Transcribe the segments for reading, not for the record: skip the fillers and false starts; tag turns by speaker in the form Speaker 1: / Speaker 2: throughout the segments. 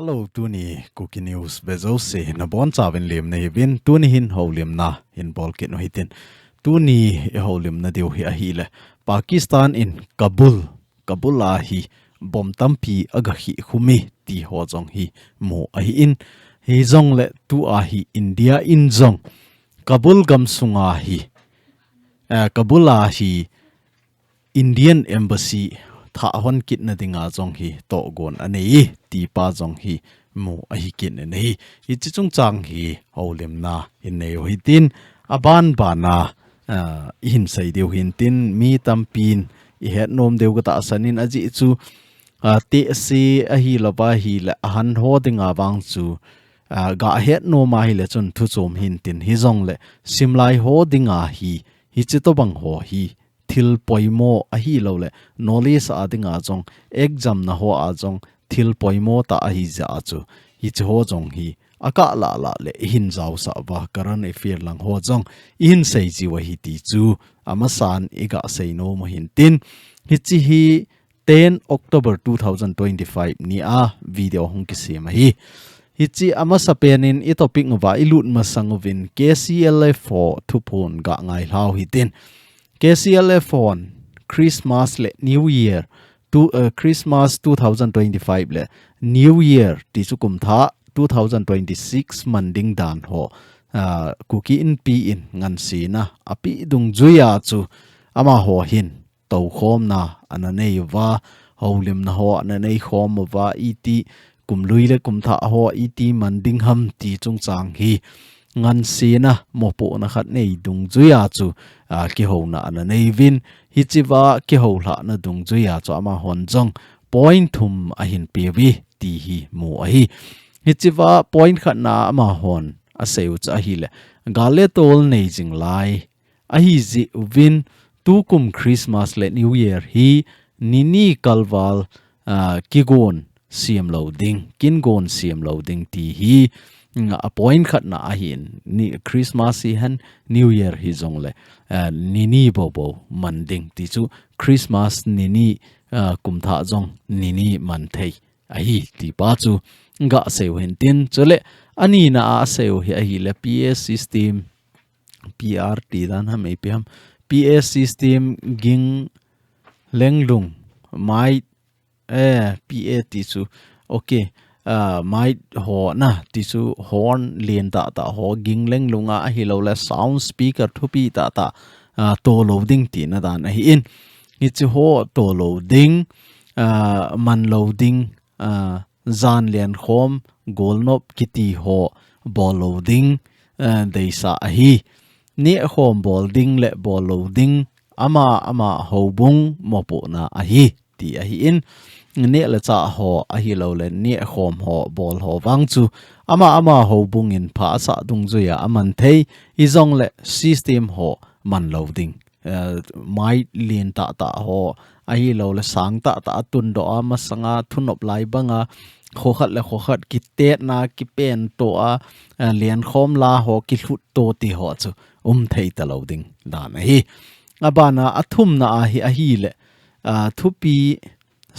Speaker 1: Hello, Tuni Cookie News Bezose na bon chawin lim nei vin Tuni hin holim na in bolkit no hitin Tuni holim na deu hi ahile Pakistan in Kabul a hi bom tampi aga hi khumi ti ho jong hi mo a hi in hi jong le tu a hi India in jong Kabul gam sunga hi Kabul a hi Indian Embassy tha hon kit na dinga jong hi to gon anei ti pa jong hi mo a hi kin nei hi chi chung chang hi holim na in nei hi tin aban bana in sai deu hin tin mi tampin i het nom deu ga ta sanin aji chu te se a hi loba hi la han ho dinga wang chu ga het no ma hi le chun thu chom hin tin hi jong le simlai ho dinga hi chi to bang ho hi thil poimo a hi lo le knowledge a dinga jong exam na ho a jong thil poimo ta a hi za chu hi chi ho jong hi aka la le hin jaw sa ba karan e fir lang ho jong in sei ji wa hi ti chu amasan iga sei no mo hin tin hi chi hi 10 October 2025 ni a video hong ki se ma hi hi chi ama sa penin i topic ngwa ilut ma sangovin KCLA4 thupon ga ngai hlau hi tin KCLA4 Christmas le New Year Christmas 2025 le New Year ti chu kum tha 2026 manding dan ho cookie in pi in ngan si na api dung juya chu ama ho hin to khom na ananei wa holim na ho ananei khom wa iti kum lui le kum tha ho iti manding ham ti chung chang hi ngan si na mo po na khat nei dung juya chu ki ho na ananei vin hi chiwa ki ho hla na dung juya chu ama hon jong point thum a hin pewi ti hi mo a hi hi chiwa point khat na ama hon a seu cha hi le gale tol nei jing lai a hi ji win tu kum Christmas le New Year hi nini kalwal kigon siam loading kingon siam loading ti hi a point khat na a hin ni Christmas hi han New Year hi jong le nini bobo manding ti chu Christmas nini kum tha jong nini man thei a hi ti pa chu ga seu hen tin chole ani na a seu hi a hi le PS system PRT dan ham APM PS system ging lenglung mai PA ti chu okay mai ho na ti chu horn lien ta ho ging lenglunga a hi lo la sound speaker thupi ta to loading ti na dan a hi in hi chu ho to loading man loading zan lian khom golnop kiti ho ball loading dei sa a hi ni khom bolding le ball loading ama hobung mopo na a hi ti a hi in ne la cha ho a hi lo le ni khom ho ball ho wang chu ama ho bung in pha sa dung zu ya aman thei i zong le system ho man loading mai lien ta ho a hi lo le sang ta tun do ama sanga thunop lai banga kho khat ki te na ki pen to a lien khom la ho ki thut to ti ho chu thei ta loading dan hi abana athum na a hi le thupi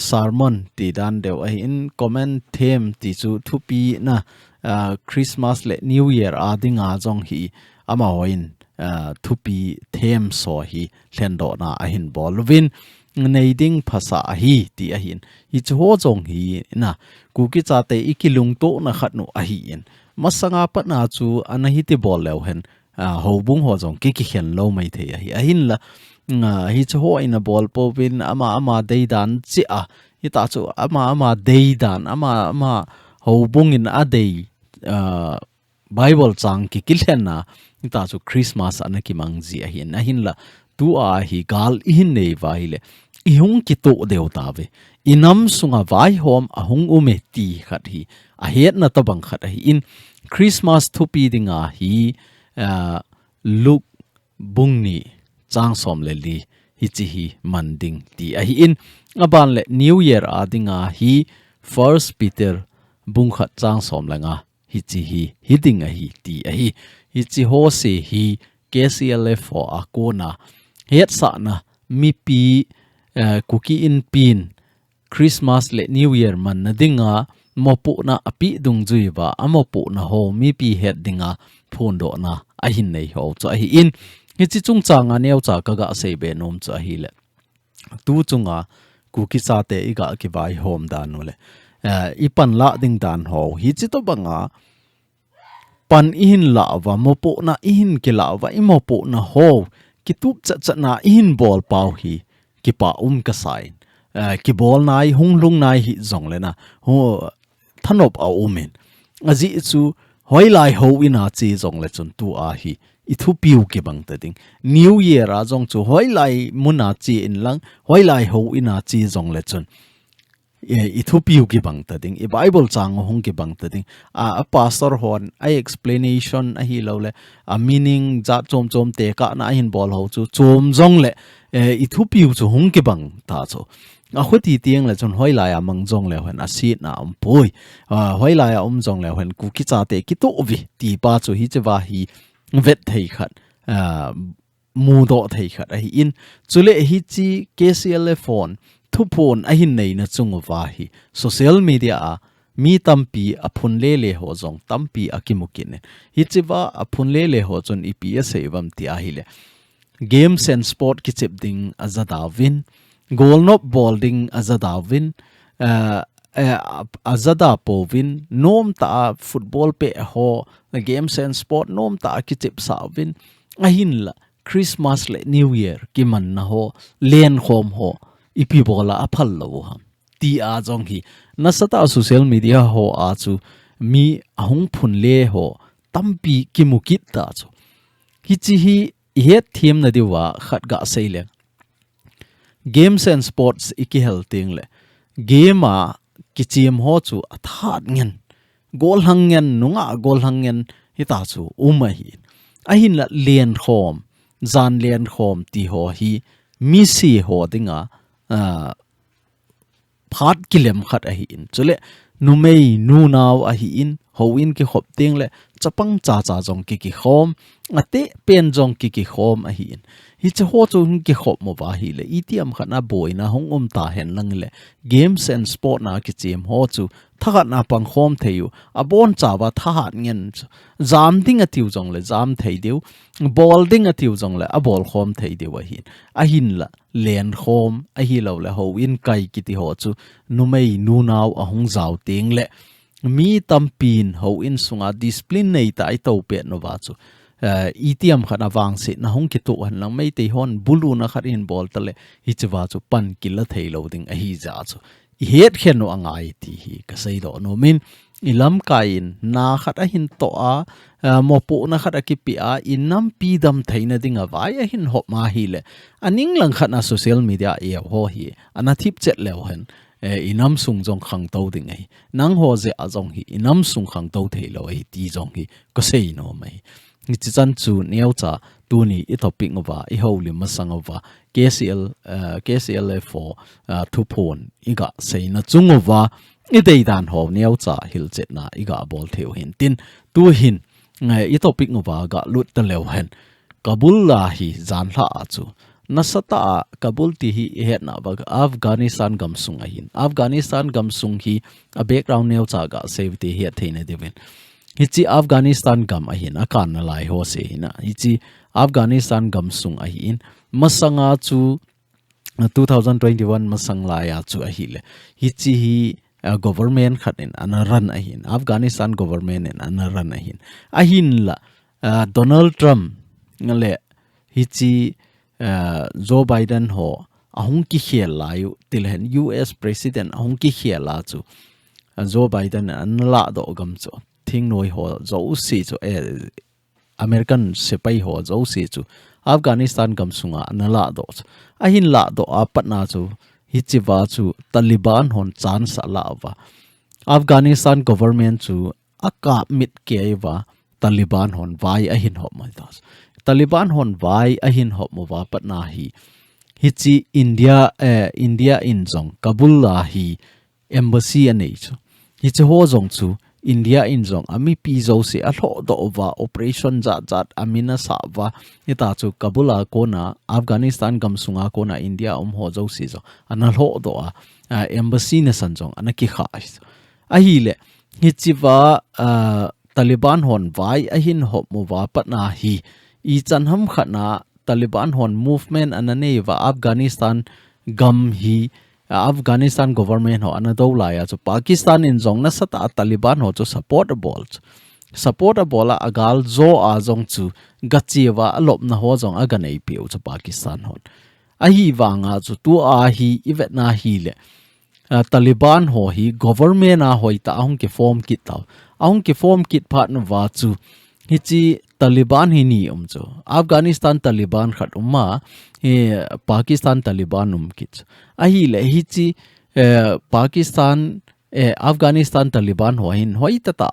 Speaker 1: sermon ti dan deu a in comment theme ti chu thupi na Christmas le New Year a dinga jong hi ama hoin thupi theme so hi hlendo na a hin bolwin nei ding phasa a hi ti a hin hi chu jong hi na ku ki cha te ikilung to na khat nu a hi in masanga pa na chu anahi ti bol lew hen hobung ho jong ki khen lo mai the a hi a hin la hi chu ho in a ball po win ama dei dan chi a hi ta chu ama dei dan ama hobung in a dei Bible chang ki kilhen na hi ta chu Christmas anaki mangji a hin la tu a hi gal in nei wa hi le i hung ki to deu ta ve inam sunga VAIHOM a hung ume ti khat hi a het na tabang khat hi in Christmas thupi dinga hi luk bungni chang som le li hi chi hi manding ti a hi in aban le New Year a dinga hi First Peter bung khat chang som langa hi chi hi ding a hi ti a hi chi ho se hi KCLA4 a kona het sa na mi pi cookie in pin Christmas le New Year man na dinga mopu na api dung zui wa amopu na ho mi pi het dinga phun do na a hin nei ho cha hi in hi chi chung changa neu cha ka ga sei be nom cha hi le tu chunga ku ki cha te i ga ki vai hom dan no le i pan la ding dan ho hi chi to banga pan in la wa mopu na in ki la wa i mopu na ho ki tup cha cha na in bol pau hi ki pa ka sain ki bol nai hung lung nai hi zong le na ho thanop a umen aji chu hoi lai ho ina chi zong le chun tu a hi i thu piu ki bang ta ding new year a zong chu hoi lai muna chi in lang hoi lai ho ina chi zong le chun i thu piu ki bang ta ding i bible chang hong ki bang ta ding a pastor hon a explanation a hi lo le a meaning za chom chom te ka na hin bol ho chu chom zong le i thu piu chu hong ki bang ta chu a khuti tiang le chon hoi lai a mang jong le hen a sit na pui hoi lai a jong le hen ku ki cha te ki to vi ti pa chu hi chewa hi vet thei khat mu do thei khat a hi in chule hi chi KCL phone thu phone a hin nei na chung wa hi social media a mi tampi a phun le ho jong tampi a kimukin hi chewa a phun le ho chon EPS evam ti a hi le games and sport ki chep ding azada win goal not bowling azada win azada povin nom ta football pe ho games and sport nom ta ki chep sa win ahin la Christmas le New Year ki man na ho len khom ho ipi bola aphal lo ham ti a jong hi na sata social media ho a chu mi ahung phun le ho tampi ki mukit ta chu hi chi hi het thiem na diwa khat ga seile games and sports iki helting le game a kichim ho chu athat ngen gol hangen nunga gol hangen hita chu umahi ahin la len khom zan len khom ti ho hi mi si ho dinga phat kilem khat a hi in chule numei nu naw a hi in ho in ki khop ting le chapang cha cha jong ki khom ate pen jong ki khom a hi in hi che ho chu ki khop mo wa hi le itiam khana boina hong ta hen lang le games and sport na ki chem ho chu thagat na Pankhom theyu abon chawa thahat ngen jam ding a tiu jong le jam thei deu ball ding a tiu jong le a ball khom thei deu a hin la len khom a hi lo le ho in kai ki ti ho chu numei nu naw a hong zaw ting le mi tampin ho in sunga discipline nei ta ai to pe no wa chu itiam khana wang se na hong ki to han lang mai te hon bulu na khat in ball tale hi chwa chu pan kila thei lo ding a hi ja chu het khen no angai ti hi ka sei do no min ilam kain na khat a hin to a mo pu na khat a ki pi a inam pi dam theina dinga vai a hin hop ma hi le aning lang khat na social media e ho hi ana thip chet lew hen inam sung jong khang to ding ai nang ho je a jong hi inam sung khang to thei lo ai ti jong hi ko sei no mai ni chi chan chu neu cha tu ni i topic ngwa i ho lim ma sang wa KCL for thu phone iga sei na chung wa i dei dan ho neu cha hil chet na iga bol theu hin tin tu hin ngai i topic ngwa ga lut ta lew hen Kabul la hi zan hla a chu nasata Kabul ti hi het na ba Afghanistan gam sung a hin Afghanistan gam sung hi a background neu cha ga safety hi theina devin hichi Afghanistan gam a hin akan na lai ho se hina hichi Afghanistan gam sung a hin masanga chu 2021 masang la ya chu a hi le hichi hi government khat in an run a hin Afghanistan government in an run a hin la Donald Trump ngale hichi Joe Biden ho ahung ki khel la yu tilhen US president ahung ki khel la chu Joe Biden an la do gam chu thing noi ho JOUSE chu American sepai ho JOUSE chu Afghanistan gam sunga anala do ahin la do apatna chu hichiwa chu Taliban hon chance ala wa Afghanistan government chu aka mit keiwa Taliban hon vai ahin ho mai das Taliban hon vai ahin ho mo wa patna hi hichi India in jong Kabul la hi embassy anei chu hichi ho jong chu India in jong ami pi JOUSE a hlo do wa operation zat amina sa wa ita chu Kabula ko na Afghanistan gam sunga ko na India ho JOUSE jo ana hlo do a embassy na san jong ana ki kha hi le hi chiwa Taliban hon vai ahin hop mu wa patna hi I chan ham khana Taliban hon movement anane wa Afghanistan gam hi Afghanistan government ho anado laya chu Pakistan in jong na sata Taliban ho chu support a bola agal zo a jong chu gachiwa alop na ho jong aganei piu chu Pakistan hon a hi wanga chu tu a hi ivet na hi le Taliban ho hi government a hoi ta hong ke form kit taw ahong ke form kit phat na wa chu hi chi Taliban hi ni chu Afghanistan Taliban khat umma he Pakistan Taliban kit a hi le hi chi Pakistan Afghanistan Taliban ho hin hoi ta ta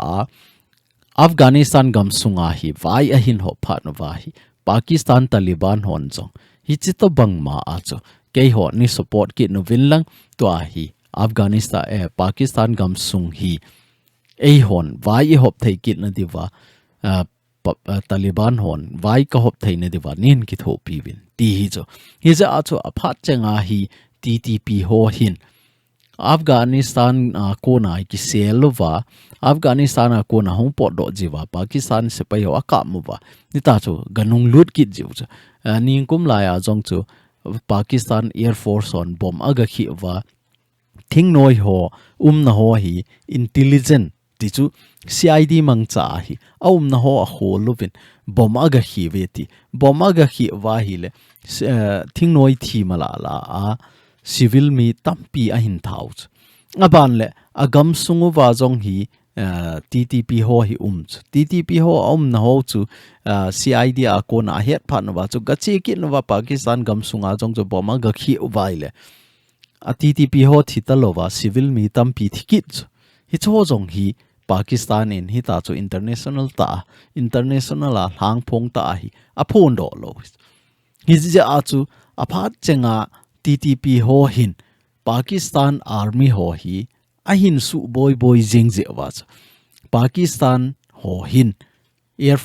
Speaker 1: Afghanistan gam sunga hi vai a hin ho phat na wa hi Pakistan Taliban hon jong hi chi to bang ma a chu ke ho ni support kit no vin lang to a hi Afghanistan Pakistan gam sung hi hon vai hop thei kit na diwa Taliban hon vai ka hop thei na diwa nin ki tho pi win ti hi cho hi za a cho aphat chenga hi TTP ho hin Afghanistan ko na ki selwa Afghanistan ko na hong pot do jiwa Pakistan se pai ho aka mu wa ni ta cho ganung lut kit jiu cho ni kum la ya jong cho Pakistan Air Force on bom aga khi wa thing noi ho na ho hi intelligent ti chu CID mang cha hi na ho a ho lovin bom aga hi veti bom aga hi wa hi le thing noi thi mala la a civil mi tampi a hin thau aban le agam sungu wa jong hi TTP ho hi TTP ho na ho chu CID a ko na het phan wa chu gachi ki no wa Pakistan gam sunga jong chu bom aga khi wa le a TTP ho thitalowa civil mi tampi thikit hi cho jong hi Pakistan in hi ta chu international a hang phong ta hi a phon do lo hi ja a chu a phat chenga TTP ho hin Pakistan army ho hi a hin su boy jing je wa Pakistan ho hin air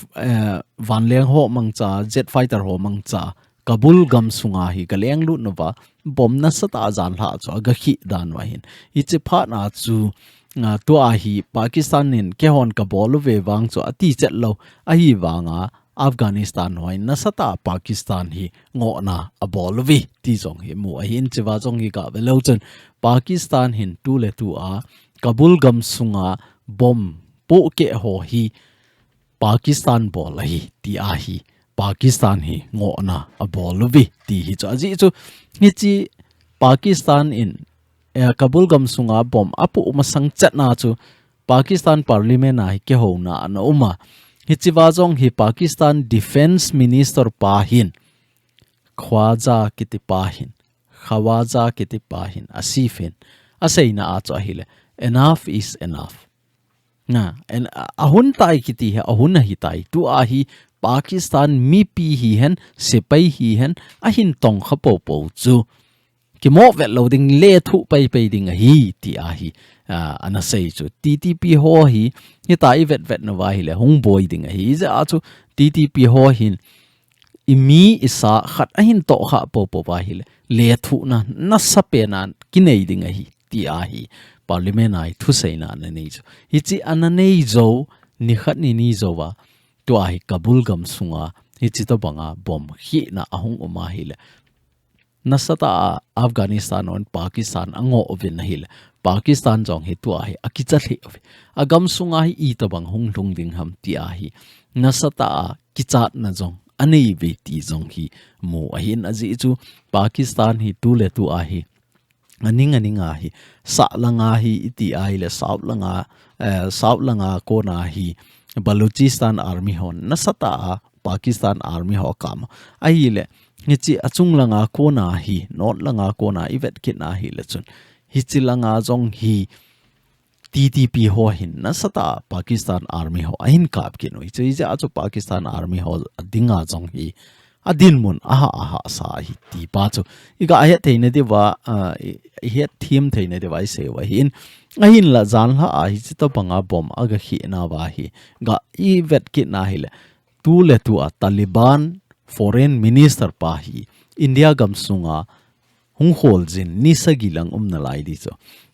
Speaker 1: van leng ho mang cha jet fighter ho mang cha Kabul gam sunga hi kaleng lu nova bom na sata jan ha cho ga khi dan wa hin ichi pha na chu to a hi Pakistan in ke hon ka bol ve wang cho ati chet lo a hi wanga Afghanistan hoi na sata Pakistan hi ngo na a bol vi ti jong hi mu a hin chiwa jong hi ka ve lo chen Pakistan hin tu le tu a Kabul gam sunga bom po ke ho hi Pakistan bol hi ti a hi Pakistan hi ngo na a bol vi ti hi cho ji chu hi chi Pakistan in Kabul gam sunga bom apu masang chat na chu Pakistan parliament ai ke ho na na uma hi chi wa jong hi Pakistan defense minister pa hin khwaja kiti pa hin khawaja kiti pa hin asifin aseina a cho hi le enough is enough na en ahun tai kiti he ahun hi tai tu a hi Pakistan mi pi hi hen sepai hi hen a hin tong khapo po chu ki mo vet loading le thu pai ding hi ti a hi ana sei chu TTP ho hi tai vet na wa hi le hung boy ding hi za a chu TTP ho hin imi isa khat a hin to kha po wa hi le thu na sape na kinai ding hi ti a hi parliament ai thu sei na na nei chu hi chi ana nei zo ni khat ni zo wa to ai Kabul gam sunga hi chi to banga bom hi na ahung uma hi le nasata Afghanistan on Pakistan ango ovin hil Pakistan jong hi tu ai akicha hi agam sunga hi I to bang hung lung ding ham ti a hi nasata kichat na jong anei ve ti jong hi mo ahin aji chu Pakistan hi tu le tu a hi aninga hi sa langa hi iti ai le south langa ko na hi Balochistan army hon nasata Pakistan army ho kam ai le hi chi achung langa ko na hi not langa ko na ivet kit na hi le chun hi chi langa jong hi TTP ho hin nasata Pakistan army ho ahin kap ki noi chi ja chu Pakistan army ho dinga jong hi adin mun aha sa hi ti pa chu iga he theine de wa he thim theine de wai se wa hin ahin la jan la a hi to panga bom aga hi na wa hi ga I vet kit na hi le tu a Taliban foreign minister pa hi India gam sunga hung hol jin ni sagilang na lai di cho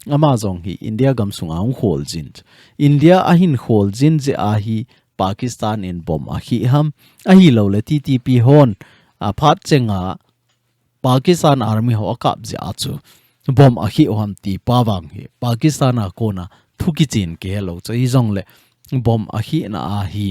Speaker 1: ama jong hi India gam sunga hung hol jin India ahin hol jin je a hi Pakistan in bom a hi ham a hi lo le TTP hon a phat chenga Pakistan army ho akap je a chu bom a hi ham ti pawang hi Pakistan a kona thuki chin ke lo cho hi jong le bom a hi na a hi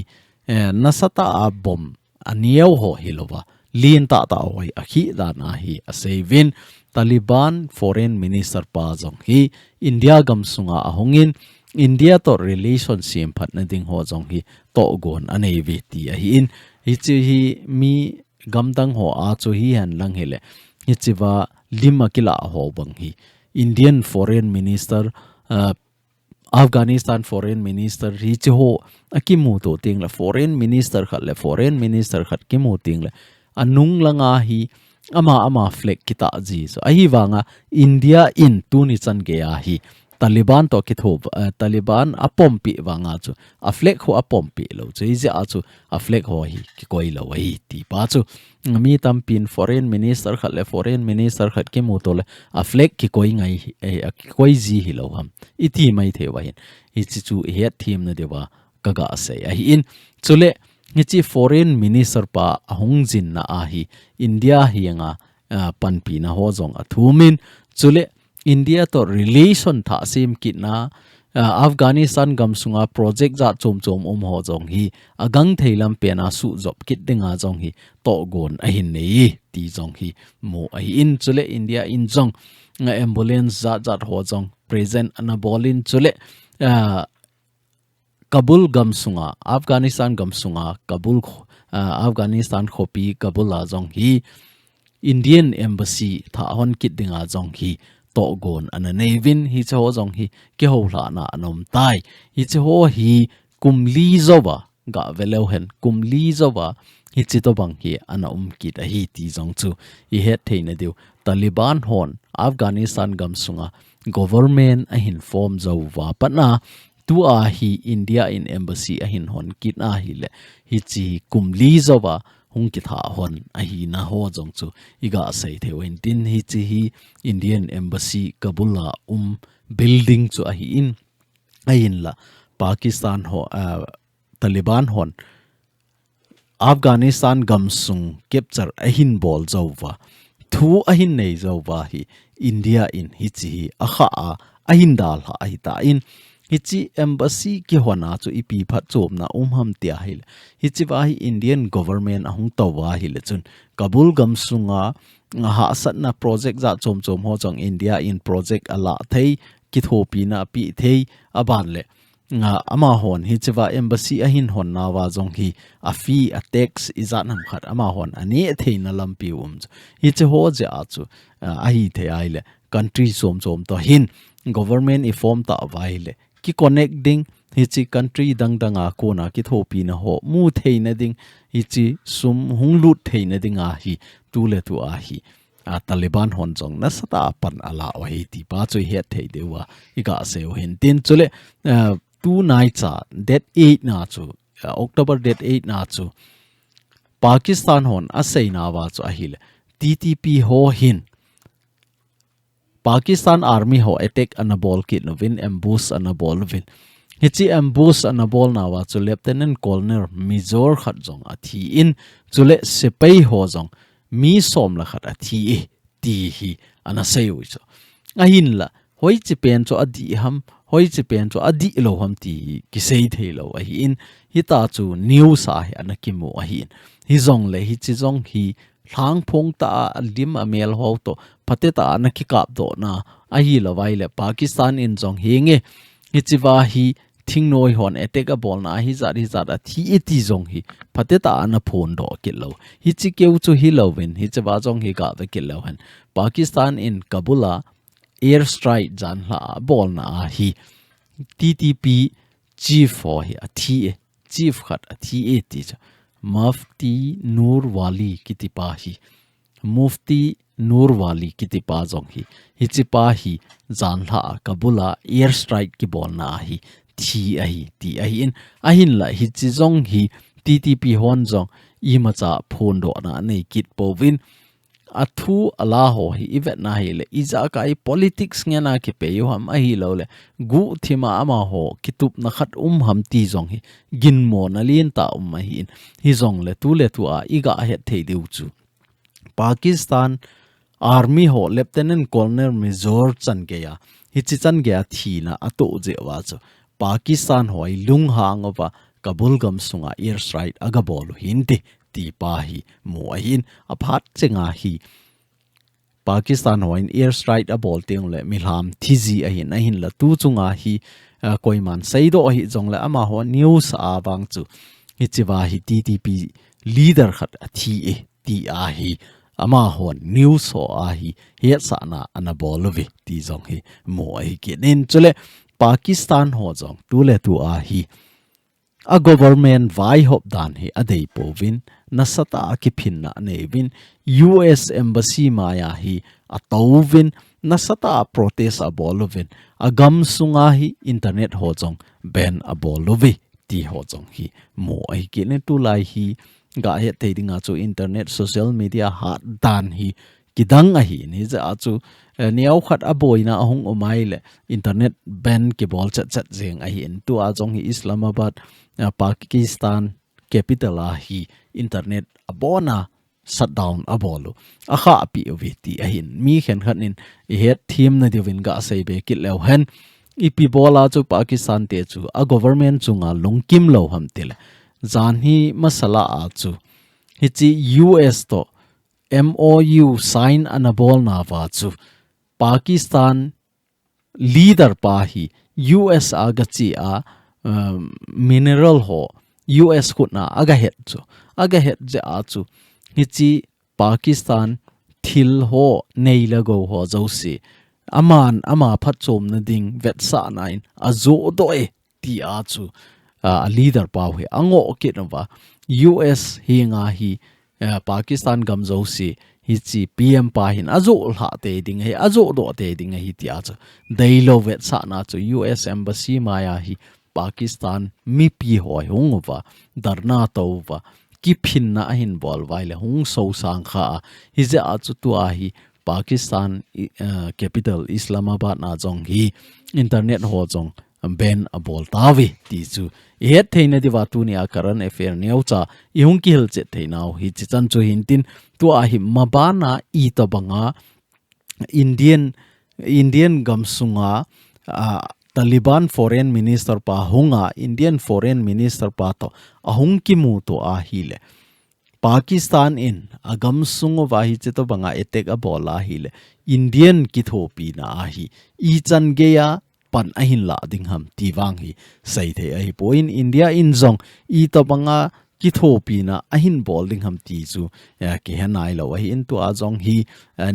Speaker 1: nasata a bom aniau ho hilova lin ta oi a hi da na hi a sevin Taliban foreign minister pa jong hi India gam sunga a hongin India to relationship phat na ding ho jong hi to gon anei ve ti a hi in hi chi hi mi gam dang ho a chu hi han lang hele hi chiwa lima kila ho bang hi Indian foreign minister Afghanistan foreign minister hi chi ho akimu to ting la foreign minister khat kimu ting la anung langa hi ama flag kita ji so ahi wanga India in tuni chan ge a hi Taliban to ki thob Taliban apompi wanga chu a flag ho apompi lo chu ija a chu a flag ho hi ki koi lo hi ti pa chu mi tampin foreign minister khat ki mu to le a flag ki koi ngai ki koi ji hi lo ham iti mai the wa hin hi chu he thim na dewa kaga se a hi in chule ngi foreign minister pa ahung jin na a hi India hianga panpi na ho jong a thumin chule India to relation tha sim kitna Afghanistan gam sunga project za chom ho jong hi agang theilam pena su job kit dinga jong hi to gon a hin nei ti jong hi mo a in chule India in jong ambulance za ho jong present anabolin chule Kabul gam sunga Afghanistan gam sunga Kabul Afghanistan khopi Kabul a jong hi Indian embassy tha hon kit dinga jong hi to gon ana nevin hi cho jong hi ke ho la na anom tai hi cho hi kumli zowa ga velo hen kumli zowa hi chi to bang hi ana kit a hi ti jong chu hi het theina deu Taliban hon Afghanistan gam sunga government a hin form zo wa pana tu a hi India in embassy a hin hon kit a hi le hi chi kumli zowa hung ki tha hon a hi na ho jong chu iga sei the wen tin hi chi hi Indian embassy Kabula building chu a hi in la Pakistan ho Taliban hon Afghanistan gamsung capture a hin bol zowa thu a hin nei zowa hi India in hi chi a kha a hin dal ha hi ta in hichi embassy ki hona chu ipi phat chom na ham tia hil hichi wa hi Indian government ahung to wa hil chun Kabul gam sunga ha sat na project za chom ho chong India in project ala thei ki thopi na pi thei aban le nga ama hon hichi wa embassy a hin hon na wa jong hi a fee a tax izat nam khat ama hon ani thei na lampi hichi ho je a chu a hi the ai le country chom to hin government i form ta wa le ki connecting hichi country dang a kona ki thopi na ho mu theina ding hichi sum hunglut theina ding a hi tule tu a hi a Taliban hon jong na sata pan ala wa hi ti pa choi he thei dewa ika se hin tin chule tu nights date 8 na chu October date 8 na chu Pakistan hon a sei na wa chu a hi le TTP ho hin Pakistan army ho attack anabol kit novin ambush anabol vin hichi ambush anabol nawa chu lieutenant colonel major khat jong athi in chule sepai ho jong mi som la khat athi ti hi ana sei so ahin la hoi chi pen cho adi ham hoi chi pen cho adi lo ham ti ki sei thelo a hi in hi ta chu news a hi anakimu a hi hi jong le hi chi jong hi thang phong ta lim amel ho to pateta na ki kap do na a hi lawai le Pakistan in jong henge hi chiwa hi thingnoi hon attack a bol na hi za a thi eti jong hi pateta na phone do ke lo hi chi keu chu hi lovin hi chiwa jong hi ka ve ke lo han Pakistan in Kabula air strike jan la bol na hi TTP chief ho hi a thi chief khat a thi eti Mufti Nurwali kitipahi Mufti Nurwali kitipa jong hi hichipahi janla Kabula air strike ki bol na hi thi ahi ti ahin ahin la hi chi jong hi TTP hon jong i macha phone do na nei kit povin athu ala ho hi event na hi le iza kai politics nge na ki pe yo ham a hi lo le gu thima ama ho kitup na khat ham ti zong hi gin mo na lin ta ma hi zong le tu a iga he thei deu chu Pakistan Army ho Lieutenant Colonel Major chan ge ya hi chi chan ge thi na ato je wa chu Pakistan hoi lung hang ova Kabul gam sunga airstrike aga bol hindi ti pa hi mo hin aphat chenga hi Pakistan hoin airstrike a bol teng le milham thiji a hin la tu chunga hi koiman seido hi jong le ama ho news awang chu hi chiwa hi TTP leader khat a thi e ti a hi ama ho news ho a hi he sa na ana bol vi ti jong hi mo hi ki nen chule Pakistan ho jong tu le tu a hi a government Vaihop dan hi adei povin nasata ki phinna nevin US embassy maya hi atovin nasata protest abolovin agam sunga hi internet hojong ban abolovi ti hojong hi mo ai ki ne tu lai hi ga he teidinga chu internet social media hat dan hi kidang a hi ni za chu niau khat aboina ahung omai le internet ban ki bol chat jeng a hi tu a jong hi Islamabad Pakistan capital a hi internet abona shutdown abolu akha pi oviti a hin mi khen khanin he thim na divin ga sei be kit lew hen ipi bola chu Pakistan te chu a government chunga lungkim lo ham til zan hi masala a chu hi chi US to MOU sign anabol na wa chu Pakistan leader pa hi US agachi a mineral ho US khutna aga het je a chu hichi Pakistan thil ho neila go ho JOUSE ama phat chom na ding vet sa nain azo doi ti a chu a leader pa he ango ke nova US hinga hi Pakistan gam JOUSE hichi PM pa hin azo ha te ding he azo do te ding hi ti a chu dailo vet sa na chu US embassy maya hi Pakistan mi pi hoi hungwa darna tova ki phinna hin bol waile hung so sang kha hi je a chu tu a hi Pakistan capital Islamabad na jong hi internet ho jong ben a bol tawi ti chu he theina diwa tu ni a current affair neu cha i hung ki hel che theinau hi chi chan chu hin tin tu a hi mabana I to banga Indian gamsunga Taliban foreign minister pa hunga Indian foreign minister pa to ahung ki mu to a hile Pakistan in agam sungo wa hi che to banga attack a bola hile Indian ki thopi na a hi I chan ge ya pan a hin la ding ham ti wang hi sai the ai point India in zong I to banga ki thopi na a hin bol ding ham ti chu ki hanai lo hi in tu a jong hi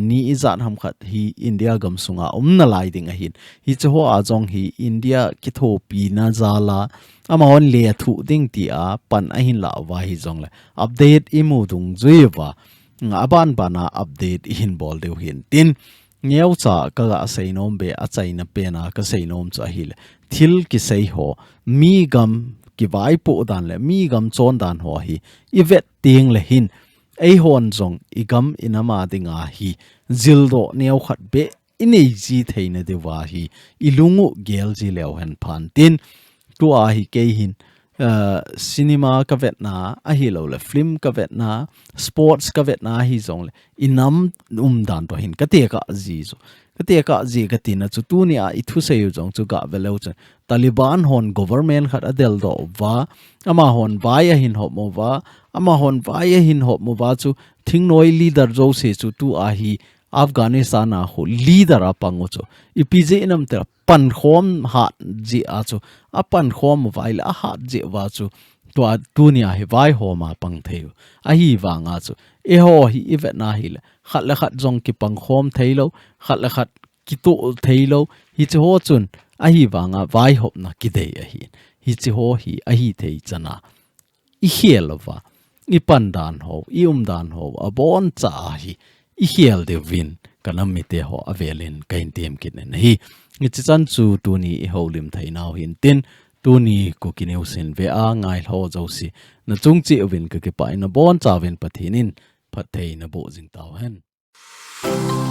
Speaker 1: ni izat ham khat hi India gam sunga na lai ding a hin hi chu ho a jong hi India ki thopi na zala ama on le thu ding ti a pan a hin la wa hi jong le update imu dung zuiwa aban bana update hin bol deu hin tin ngeu cha ka ga seinom be a chaina pe na ka seinom cha hi le thil ki sei ho mi gam ki vai po dan le mi gam chon dan ho hi ivet ting le hin ei hon jong igam inama dinga hi zildo neu khat be inei ji theina de wa hi ilungu gel ji lew han phan tin tu a hi ke hin cinema ka vet na a hi lo le film ka vet na sports ka vet na hi jong le inam dan to hin ka te ka ji zo ka ji ka tin na chu tu ni a I thu sei jong chu ga velo chu Taliban hon government khat adel do wa ama hon vai a hin hop mo wa ama hon vai a hin hop mo wa chu thingnoi leader JOUSE chu tu a hi Afghanistan a ho leader a pango chu ipj inam ter Pankhom hat ji a chu a Pankhom vai la hat ji wa chu to a dunia hi VAIHOM a pang theu a hi wanga chu e ho hi event na hi le khat jong ki Pankhom theilo khat ki to theilo hi chu ho chun a hi wanga VAIHOM na ki dei a hi chu ho hi a hi thei chana I hielwa I pandan ho I dan ho a bon cha hi I hiel de win kanami te ho avelin kain tem kin hi ni chan chu tu ni I holim thainau hin tin tu ni ku kineu sin ve a ngai ho JOUSE na chung chi win ka ki pa na bon cha win pathinin phathei na bo jing taw hen hi